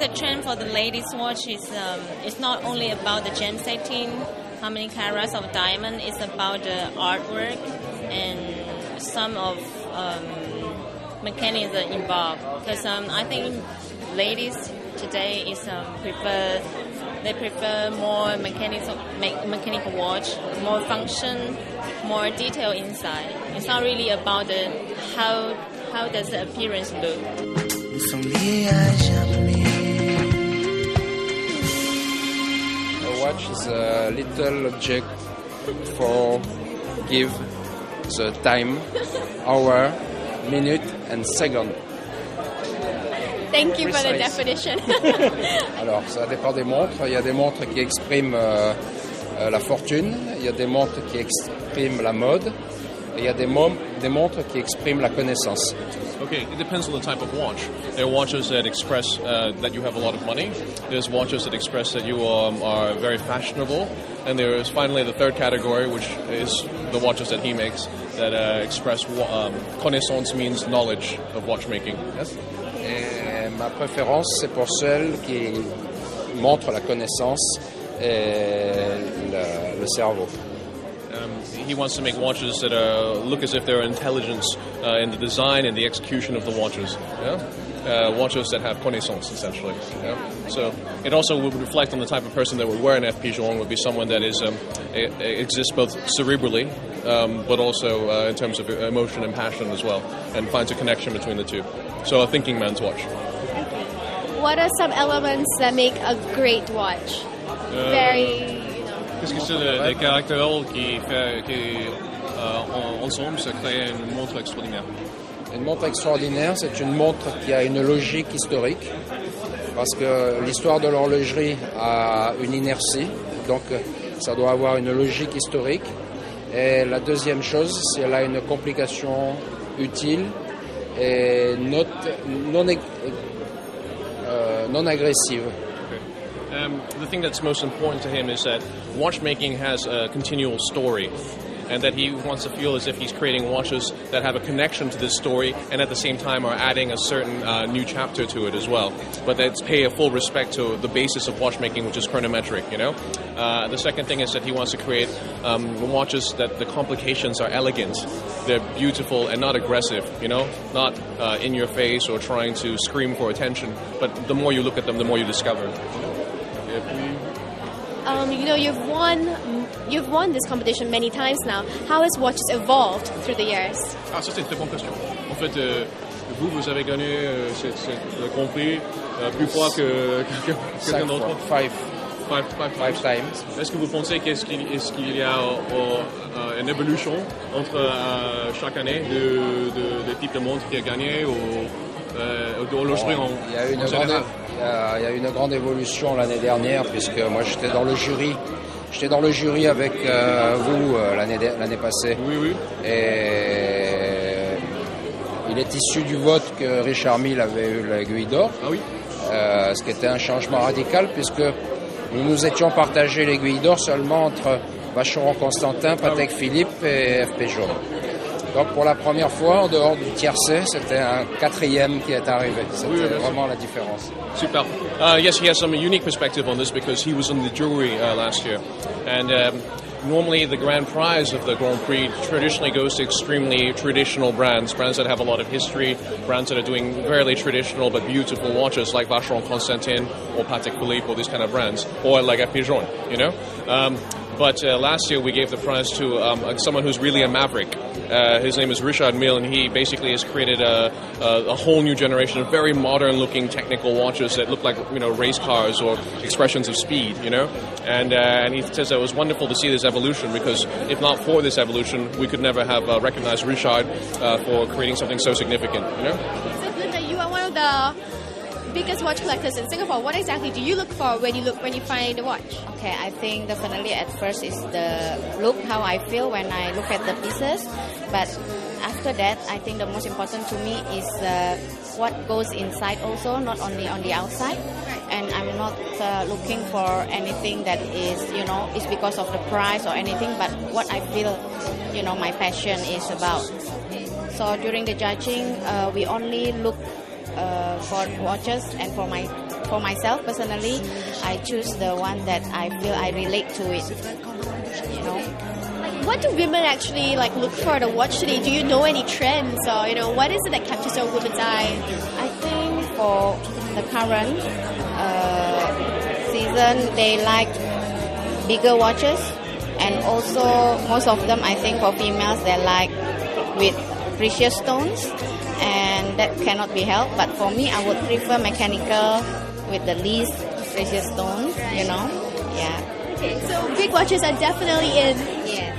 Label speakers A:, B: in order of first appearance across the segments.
A: think the trend for the ladies' watch is it's not only about the gem setting, how many carats of diamond. It's about the artwork and some of mechanism involved. Because I think ladies today is prefer more mechanical watch, more function, more detail inside. It's not really about how does the appearance look.
B: A watch is a little object for give the time, hour, minute and second.
C: Thank you for the definition.
B: Alors, ça dépend des montres. Il y a des montres qui expriment la fortune, il y a des montres qui expriment la mode, et il y a des montres qui expriment la connaissance.
D: Okay, it depends on the type of watch. There are watches that express that you have a lot of money. There's watches that express that you are very fashionable. And there is finally the third category, which is the watches that he makes, that express connaissance means knowledge of watchmaking. Yes?
B: Et ma préférence, c'est pour celle qui montre la connaissance et le cerveau.
D: He wants to make watches that look as if they're intelligence in the design and the execution of the watches. Yeah? Watches that have connaissance, essentially. Yeah? So it also would reflect on the type of person that would wear an F.P. Journe. Would be someone that is exists both cerebrally, but also in terms of emotion and passion as well, and finds a connection between the two. So a thinking man's watch.
C: What are some elements that make a great watch?
D: Qu'est-ce que c'est les caractères qui ensemble, ça crée une montre extraordinaire?
B: Une montre extraordinaire, c'est une montre qui a une logique historique, parce que l'histoire de l'horlogerie a une inertie, donc ça doit avoir une logique historique. Et la deuxième chose, c'est qu'elle a une complication utile et non agressive.
D: The thing that's most important to him is that watchmaking has a continual story, and that he wants to feel as if he's creating watches that have a connection to this story and at the same time are adding a certain new chapter to it as well, but that pay a full respect to the basis of watchmaking, which is chronometric, you know? The second thing is that he wants to create watches that the complications are elegant, they're beautiful and not aggressive, you know? Not in your face or trying to scream for attention, but the more you look at them, the more you discover.
C: You've won this competition many times now. How has watches evolved through the years?
D: Ah, ça c'est une très bonne question. En fait, vous avez gagné le Grand Prix plus fois que quelqu'un d'autre.
B: Five times.
D: Est-ce que vous pensez qu'il y a une évolution entre chaque année de type de montre qui a gagné ou d'horlogerie en général?
B: Il y a eu une grande évolution l'année dernière, puisque moi j'étais dans le jury. J'étais dans le jury avec vous l'année passée.
D: Oui.
B: Et il est issu du vote que Richard Mille avait eu l'aiguille d'or.
D: Ah oui.
B: Ce qui était un changement radical, puisque nous étions partagés l'aiguille d'or seulement entre Vacheron Constantin, Patek Philippe et F.P. Journe. Donc pour la première fois, en dehors du tiercé, c'était un quatrième qui est arrivé. C'était vraiment la différence.
D: Super. Yes, he has some unique perspective on this because he was in the jury last year. And normally the grand prize of the Grand Prix traditionally goes to extremely traditional brands that have a lot of history, brands that are doing very traditional but beautiful watches like Vacheron Constantin or Patek Philippe or these kind of brands, or like F.P. Journe, you know? But last year we gave the prize to someone who's really a maverick. His name is Richard Mille, and he basically has created a whole new generation of very modern-looking technical watches that look like, you know, race cars or expressions of speed, you know. And he says that it was wonderful to see this evolution, because if not for this evolution, we could never have recognized Richard for creating something so significant, you know.
C: So good that you are one of the biggest watch collectors in Singapore. What exactly do you look for when you find a watch?
E: Okay, I think definitely at first is the look, how I feel when I look at the pieces. But after that, I think the most important to me is what goes inside also, not only on the outside. And I'm not looking for anything that is, you know, is because of the price or anything, but what I feel, you know, my passion is about. So during the judging, we only look for watches and for my for myself personally, I choose the one that I feel I relate to it. You know.
C: What do women actually look for to watch today? Do you know any trends, or what is it that captures a woman's eye?
E: I think for the current season, they like bigger watches, and also most of them, I think for females, they like with precious stones, and that cannot be helped. But for me, I would prefer mechanical with the least precious stones. Yeah.
C: Okay, so big watches are definitely in.
E: Yeah.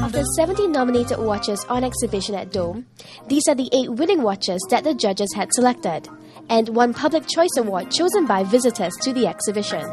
C: Of the 70 nominated watches on exhibition at Dome, these are the 8 winning watches that the judges had selected, and 1 Public Choice Award chosen by visitors to the exhibition.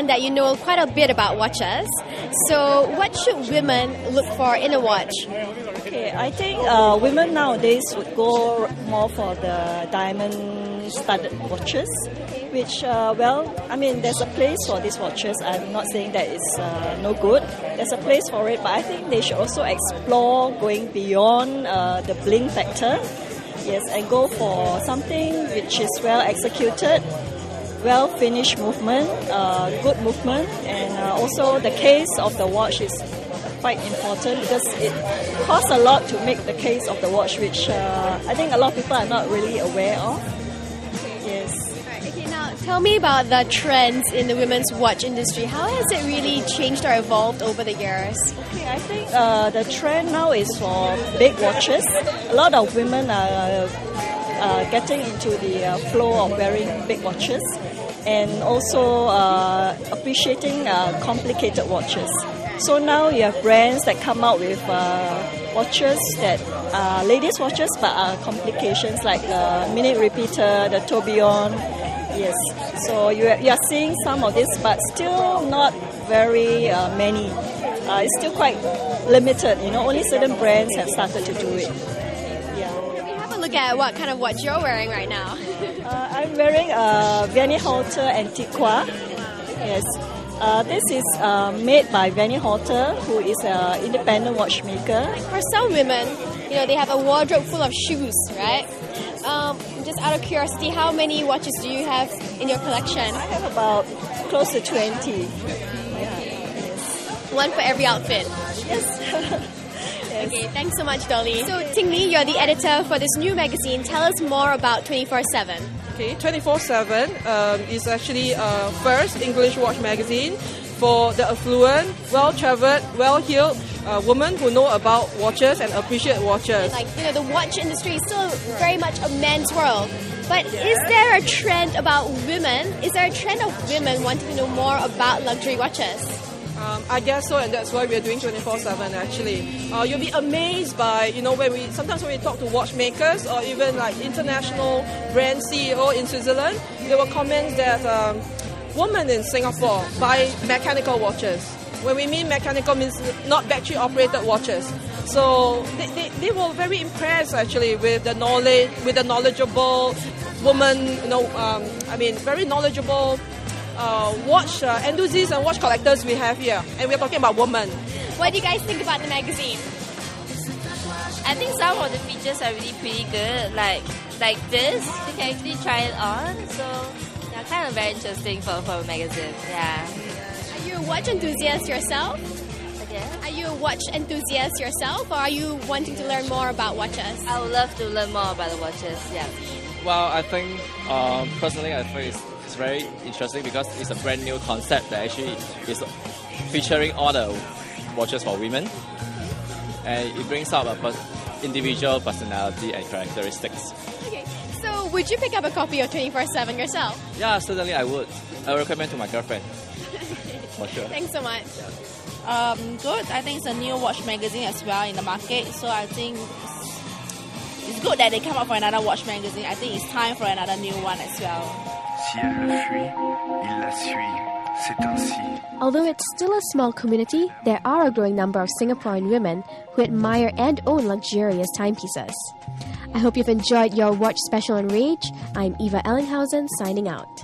C: That you know quite a bit about watches. So what should women look for in a watch?
F: Okay, I think women nowadays would go more for the diamond-studded watches, which, there's a place for these watches. I'm not saying that it's no good. There's a place for it, but I think they should also explore going beyond the bling factor. Yes, and go for something which is well executed, well-finished movement, good movement, and also the case of the watch is quite important because it costs a lot to make the case of the watch, which I think a lot of people are not really aware of. Yes.
C: Okay, now tell me about the trends in the women's watch industry. How has it really changed or evolved over the years?
F: Okay, I think the trend now is for big watches. A lot of women are getting into the flow of wearing big watches, and also appreciating complicated watches. So now you have brands that come out with watches that are ladies' watches but are complications, like the minute repeater, the tourbillon. Yes, so you are seeing some of this, but still not very many. It's still quite limited. Only certain brands have started to do it.
C: Look at what kind of watch you're wearing right now.
F: I'm wearing a Vianney Halter Antiqua. Yes. This is made by Vianney Halter, who is an independent watchmaker.
C: For some women, they have a wardrobe full of shoes, right? Just out of curiosity, how many watches do you have in your collection?
F: I have about close to 20. Yeah.
C: Yes. One for every outfit.
F: Yes.
C: Okay, thanks so much, Dolly. So, Ting-Li, you're the editor for this new magazine. Tell us more about 24/7.
G: Okay, 24/7 is actually first English watch magazine for the affluent, well-traveled, well-heeled women who know about watches and appreciate watches.
C: The watch industry is still very much a men's world. But is there a trend about women? Is there a trend of women wanting to know more about luxury watches?
G: I guess so, and that's why we're doing 24/7 actually. You'll be amazed by, when we talk to watchmakers or even international brand CEO in Switzerland, there were comments that women in Singapore buy mechanical watches. When we mean mechanical, means not battery operated watches. So they were very impressed actually with the knowledge, with the knowledgeable woman, very knowledgeable watch enthusiasts and watch collectors we have here, and we're talking about women.
C: What do you guys think about the magazine?
A: I think some of the features are really pretty good, like this. You can actually try it on, so yeah, kind of very interesting for a magazine. Yeah.
C: Are you a watch enthusiast yourself?
A: Again?
C: Are you a watch enthusiast yourself, or are you wanting to learn more about watches?
A: I would love to learn more about the watches. Yeah.
H: Well, I think personally, I think it's very interesting because it's a brand new concept that actually is featuring all the watches for women, and it brings out a individual personality and characteristics.
I: Okay, so would you pick up a copy of 24/7 yourself?
H: Yeah, certainly I would. I would recommend to my girlfriend. For sure.
I: Thanks so much.
J: Good. I think it's a new watch magazine as well in the market, so I think it's good that they come up for another watch magazine. I think it's time for another new one as well.
K: Si elle le fuit, il la suit. C'est ainsi.
C: Although it's still a small community, there are a growing number of Singaporean women who admire and own luxurious timepieces. I hope you've enjoyed your watch special on R.age. I'm Eva Ellinghausen signing out.